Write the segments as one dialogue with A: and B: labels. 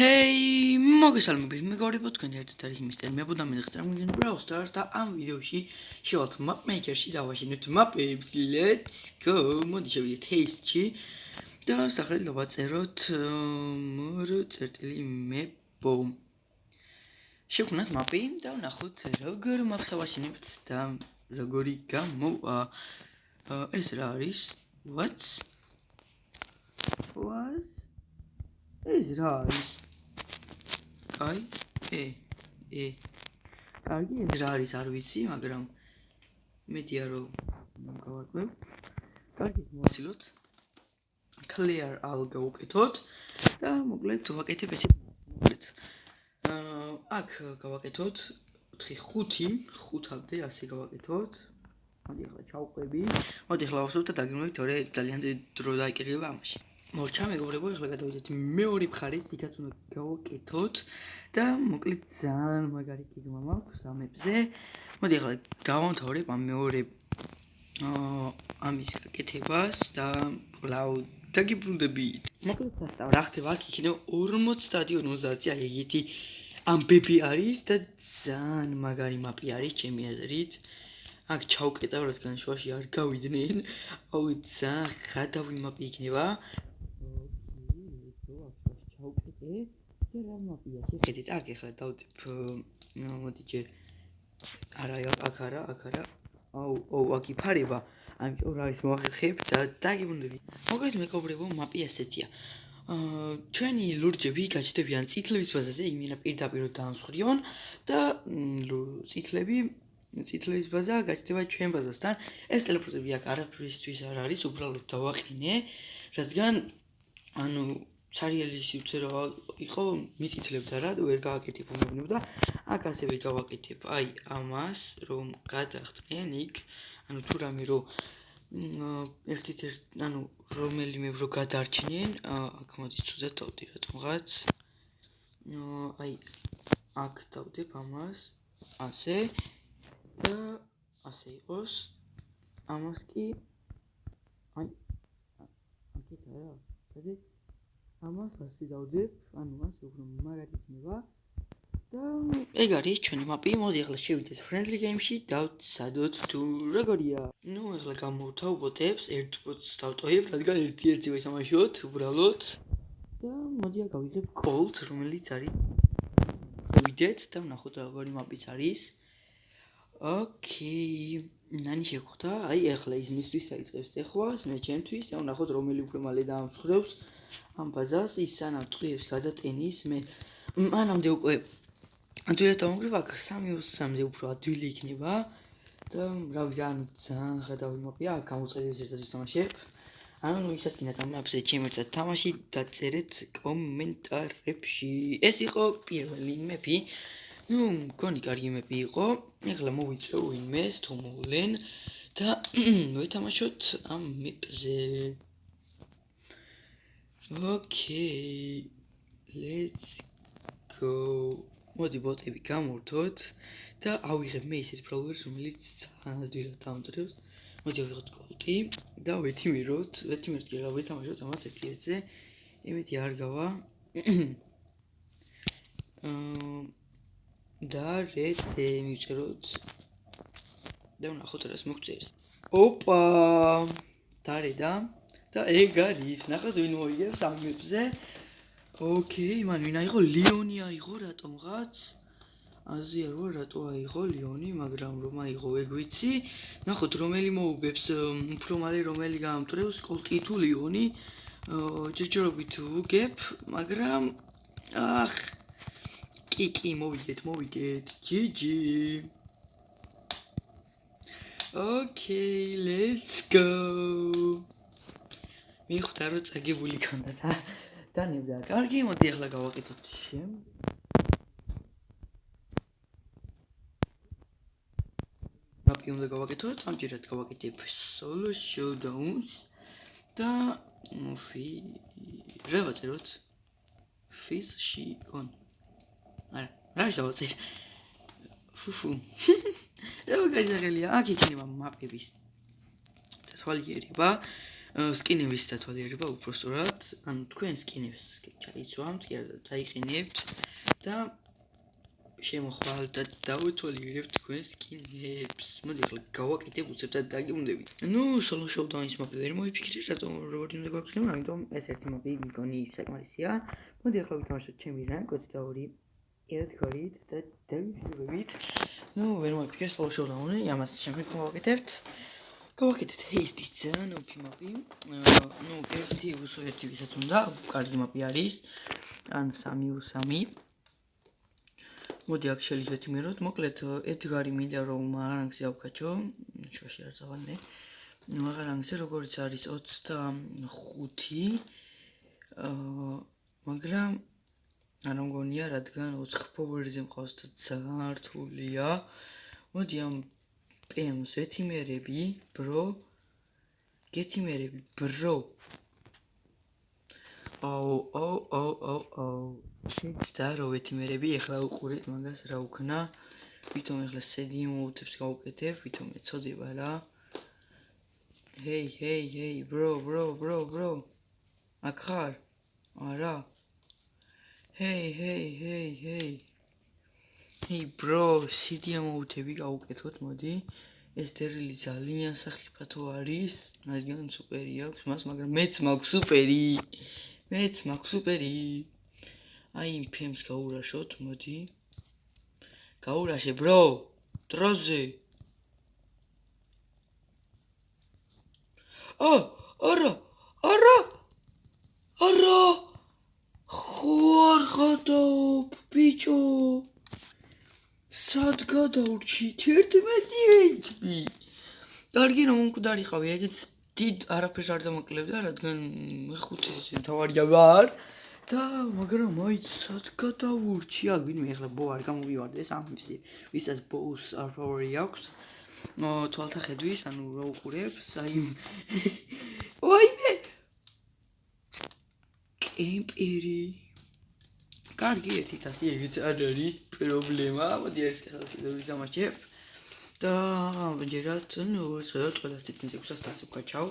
A: Hey, მოგესალმებით, მეგობრებო, თქვენ ერთად არის მისტერ მებუდამი წარმოგიდგენთ Brawl Stars და ამ ვიდეოში შევთ map maker-ში დავაშენოთ map-ებს. Let's go. მოდი შევიდეთ haste-ში და სახელით დავაწეროთ map. შევქმნათ map-ი და ვნახოთ როგორ map-ს ავაშენებთ და როგორი გამოვა. ეს რა არის? What? ეს რა არის? აი, კარგი, ეს რა არის არ ვიცი, მაგრამ მედია რომ გავაკეთებ. კარგი, მოვაცილოთ. Clear all გავაკეთოთ და მოკლედ ვაკეთებ ესე. მოკლედ. აქ გავაკეთოთ 5-5-5-მდე ასე გავაკეთოთ. მოდი ახლა ჩავყვები. მოდი ახლა ვახსოვთ და დაგინმოვით, თორე ძალიან დრო დაიკერება ამაში. მორჩა მეგობრებო, ახლა გადავიდეთ მეორე მხარეს, იქაც უნდა გავაკეთოთ და მოკლედ ძალიან მაგარი გეგმა მაქვს ამებზე. მოდი ახლა გავამთავრებ ამ მეორე ამის გაკეთებას და ყლავ დაგიბრუნდებით. მოკლედ რა ხდება აქ იქნება 50-50 აი ეგეთი ამბები არის და ძალიან მაგარი მაპი არის ჩემი აზრით. აქ ჩავკეტავ, რადგან შუაში არ გავიდნენ. აუ ძალიან ხადავი მაპი იქნება. ჩავკეტე და რა მაპია შეხედეთ. აქ ახლა დავდებ მოდი ჯერ აქ არა. აუ აქ იფარება. ამიტომ რა ის მოახერხებ და დაგიბრუნდები. მოკლედ მეგობრებო, მაპი ასეთია. ჩვენი ლურჯები გაჩნდებიან წითლების ბაზაზე, იმენა პირდაპირ დაამსხვრიონ და წითლების ბაზა გაჩნდება ჩვენ ბაზასთან. ეს ტელეპორტები აქ არაფრისთვის არ არის, უბრალოდ დავაყინე, რადგან ანუ სერიალის სიუცერო იყო მიწითლებდა რა, ვერ გააკეთებ უმევნებ და აქ ასევე გავაკეთებ აი ამას, რომ გადახტყენ იქ, ანუ თუ რამე რომ ანუ რომელიმე რო გადარჩნენ, აქ მოდი ცუდად დავდი რატომღაც. აი აქ დავდებ ამას, ასე და ასე იყოს. ამას კი აი აქეთ არა, სადე ამას ასე დავდებ, ანუ ასე უფრო მაგარი იქნება და ეგ არის ჩვენი მაპი. მოდი ახლა შევიდეთ friendly game-ში და ვცადოთ თუ როგორია. ნუ ახლა გამოვთავ ბოტებს, ერთ ბოტს დავტოვებ, რადგან ერთი ვისამაშოთ უბრალოდ და მოდი აქ გავიღებ cold, რომელიც არის ვიდეთ და ვნახოთ როგორი მაპიც არის. ოკეი, ნანი შეგხვდა, აი ახლა ის მისთვის დაიწყებს წეხვას, მე ჩემთვის და ვნახოთ რომელი უფრო მალე დაამსხვრევს ამ ბაზას, ის სანამ ტყიებს გადატენის, მე მანამდე უკვე ადვილად დავამგრევ, აქ 3-3-ზე უფრო ადვილი იქნება და რა ვიცი, ანუ ძალიან ხადავი მაპია, აქ გამოწერეს ერთად ვისამაშებ. ანუ ისაც გინდათ ამ მაპზე ჩემერცად თამაში, დაწერეთ კომენტარებში. ეს იყო პირველი მეპი. ნუ მგონი კარგი მეპი იყო. ეხლა მოვიწვევ ვინმეს თუ მოვლენ და ვეთამაშოთ ამ მეპზე. Okay, let's go. მოდი ბოტები გამორთოთ და ავიღებ მე ისეთ ბრაულერს, რომელიც ძალიან ადვილად დაამტვრევს. მოდი ავიღოთ კოლტი და ვეთიმეროთ კი რა ვეთამაშოთ ამას ერთ-ერთზე. იმეთი არ გავა. და რეთე მივწეროთ და ვნახოთ რას მოგწერს. ოპა! დარედა და ეგ არის, ნახოთ ვინ მოიგებს ამ მეპზე. ოკეი, მან ვინ აიღო? ლიონი აიღო რატომღაც. აზია რო რატო აიღო ლიონი, მაგრამ რომ აიღო ეგ ვიცი. ნახოთ რომელი მოუგებს, უფრო მალე რომელი გაამტრევს, კოლტი თუ ლიონი. ჯერჯერობით უგებ, მაგრამ კი მოვიდეთ. GG. Okay, let's go. მიხვდა რომ წაგებული ქონდა და დანებდა. კარგი, მოდი ახლა გავაკეთოთ მაპი უნდა გავაკეთოთ, ამჯერად გავაკეთებ solo showdowns და რა ვაწეროთ? Fish on. რა ის დავაწერ? ფუფუ. რა მაგარი სახელია? აქ იქნება მაპების და თვალიერება. სკინების დათვალიერება უпростоრად, ანუ თქვენ სკინებს ჩაიცვამთ, კი არა, დაიყენებთ და შემოხვალთ და დავეთვალიერებთ თქვენ სკინებს. მოდი ახლა გავაკეთებ უცებთად დაგიუნდებით. ნუ solo showdown-ის მაპი ვერ მოიფიქრე, რატომ როგორი უნდა გვაქნება, ამიტომ ეს ერთი მაპი მგონი საკმარისია. მოდი ახლა ვითამაშოთ ჩემი რანკ 22 ერთგვარით და დავიშვებით. ნუ ვერ მოიფიქრე solo showdown-ი, ამას შემდეგ გავაკეთებთ. გავაკეთეთ haste-ით ძალიან ოფი მაპი. ნუ ერთი უსო ერთი ვისაც უნდა, კარგი მაპი არის. ან 3-3. მოდი აქ შეიძლება იმეროთ, მოკლედ ედგარი მინდა რომ მაგარანგზე ავკაჩო, შუაში არ წავანე. მაგარანგზე როგორც არის 25, მაგრამ არ მგონია, რადგან 4 power-ზე მყავს და ძალიან რთულია. მოდი ამ PM-ს ვეთიმერები, bro. გეთიმერები, bro. შეძდა რომ ვეთიმერები, ეხლა უყურეთ მაგას რა უქნა. ვითომ ეხლა sedi mode-ებს გავუკეთებ, ვითომ ეწოდება რა. Hey, bro. აქ ხარ? არა. Hey. Hey bro, sedi mode-ები გავუკეთოთ, მოდი. ეს დერილი ძალიან სახიფათო არის, რადგან სუპერი აქვს მას, მაგრამ მეც მაქვს სუპერი. აი იმ PM-ს გაურაშოთ, მოდი. გაურაშე, bro. დროზე. არა. ხوار გადაობ, ბიჭო. სად გადავრჩი 11 HP. კარგი რომ მკვდარიყავი, ეგეც დიდ არაფერს არ დამაკლებდა, რადგან მე-5 მთავარია ვარ. და მაგრამ აი სად გადავრჩი, აგვინმე ახლა ბო არ გამოვივარდეს ამ ვისაც ბოუს არ ფავორი აქვს. თვალთახედვის, ანუ რა უყურებს, აი ვაიმე კემპერი. კარგი, 100 ეგეც არ არის პრობლემა. მოდი ერთ ხალხს დავიძამაჩებ. და ამჯერად ნუ შეძლოთ ყველას თითქმის 600 ვკაჩავ.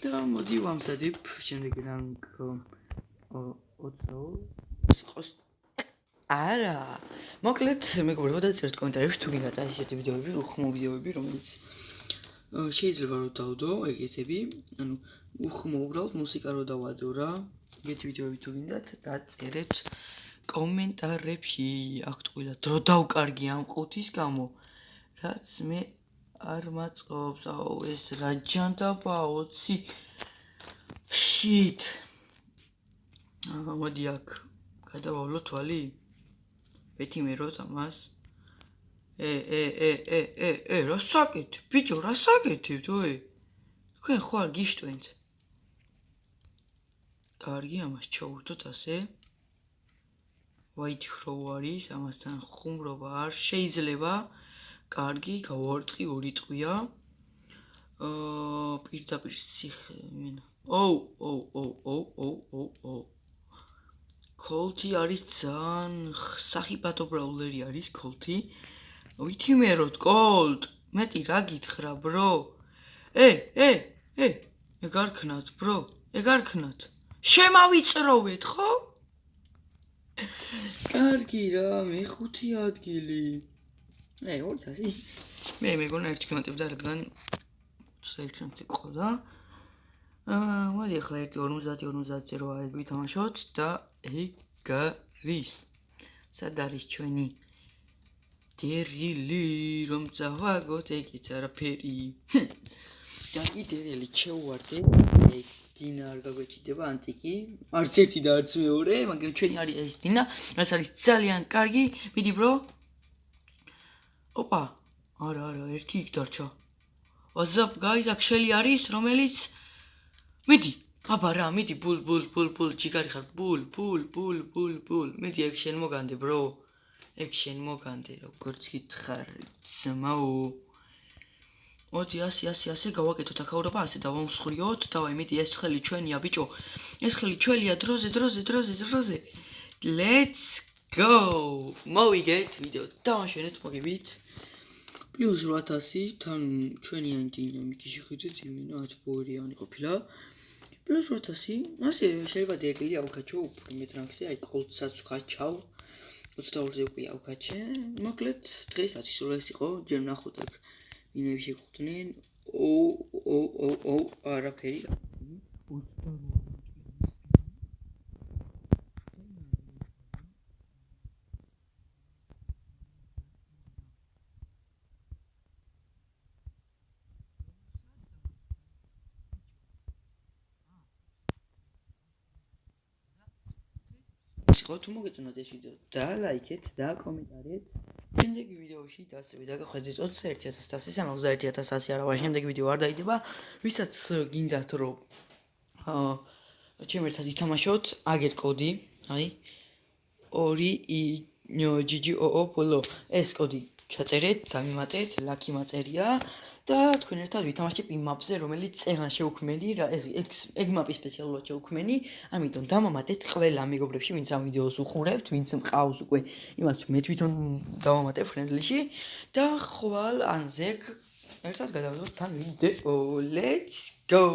A: და მოდი ვამზადებ შემდეგ რანკ 20 იყოს. არა. მოკლედ მეგობრებო დაწერთ კომენტარებში თუ გინდათ ასეთი ვიდეოები, უხმო ვიდეოები, რომელიც შეიძლება რომ დავდო ეგეთები, ანუ უხმო უბრალოდ მუსიკა რო დავადო რა. ეგეთი ვიდეოები თუ გინდათ დაწერეთ კომენტარებში. აქ ტყუილა დრო დავკარგი ამ ყუთის გამო. რაც მე არ მაწყობს. აუ ეს რა ჯანდაბაა 20. Shit. მოდი აქ გადავავლო თვალი. ვეთიმეროთ ამას. რა საკეთებ? ბიჭო, რა საკეთებთ, ოე? თქვენ ხარ გიშტვენთ. კარგი, ამას ჩაურდოთ ასე. White crow არის, ამასთან ხუმრობა არ შეიძლება. კარგი, გავარტყი 2 ტყვია. პირდაპირ სიხე მენა. Colty არის ძალიან სახიფათო ბრაულერი არის Colty. ვითიმეროთ Colt. მეტი რა გითხრა, bro? ეგ არ ქნათ, bro. ეგ არ ქნათ. შემავიწროვეთ, ხო? კარგი რა, მე-5 ადგილი. 200. მე მეგონა ერთი გამატებდა, რადგან 21 ყოდა. მოდი ახლა 1 50 ეგ ვითამაშოთ და ეგ არის. სად არის ჩვენი დერილი, რომ წავაგოთ ეგეც არაფერი. დაგი დერილი ჩეუვარდე. ეგ დინა არ გაგვეჭიდება ანტიკი. არც ერთი და არც მეორე, მაგრამ ჩვენი არის ეს დინა. ეს არის ძალიან კარგი. მიდი bro. ოპა. არა, ერთი იქ დარჩა. WhatsApp guys, აქ შელი არის, რომელიც მიდი. აბა რა, მიდი ბულ, ჯიგარი ხარ, ბულ. მიდი ეგ შენ მოგანდე, bro. ეგ შენ მოგანდე, როგორც გითხარ, ძმაო. მოდი ასე გავაკეთოთ აქაურობა, ასე დავამსხვრიოთ. დავაი, მიდი ეს ხელი ჩვენია, ბიჭო. ეს ხელი ჩვენია, დროზე. Let's go. მოვიგეთ ვიდეო. დავაშენეთ მოგებით. პლუს 8000 თან ჩვენიანი დინამიკის შეხედვით იმენა 10 ბოერიანი ყოფილა პლუს 8000 ასე შეიძლება დერგილი ავკაჩო უფრო მეტ რანგზე აი კოლცაც ვქაჩავ 22-ზე უკვე ავკაჩე მოკლედ დღეს ათისულეს იყო ჯერ ნახოთ აქ ვინები შეხვდნენ არაფერი იყო თუ მოგეწონათ ეს ვიდეო და ლაიქეთ და კომენტარით შემდეგი ვიდეოში და ასევე დაგახვედრით 21100 ან 21100 არა ვარ შემდეგი ვიდეო არ დაიდება ვისაც გინდათ რომ ჩემ ერთად ითამაშოთ აგერ კოდი აი 2GGOO ეს კოდი ჩაწერეთ გამიმატეთ ლაკი მაწერია და თქვენ ერთად ვითამაშებ იმ მაპზე რომელიც წეღან შეუქმენი რა ეს ეგ მაპი სპეციალურად შეუქმენი ამიტომ დამამატეთ ყველა მეგობრებში ვინც ამ ვიდეოს უყურებთ ვინც მყავს უკვე იმას მე თვითონ დავამატებ ფრენდლიში და ხვალ ანზეკ ერთად გადავიღოთ თან ვიდეო let's go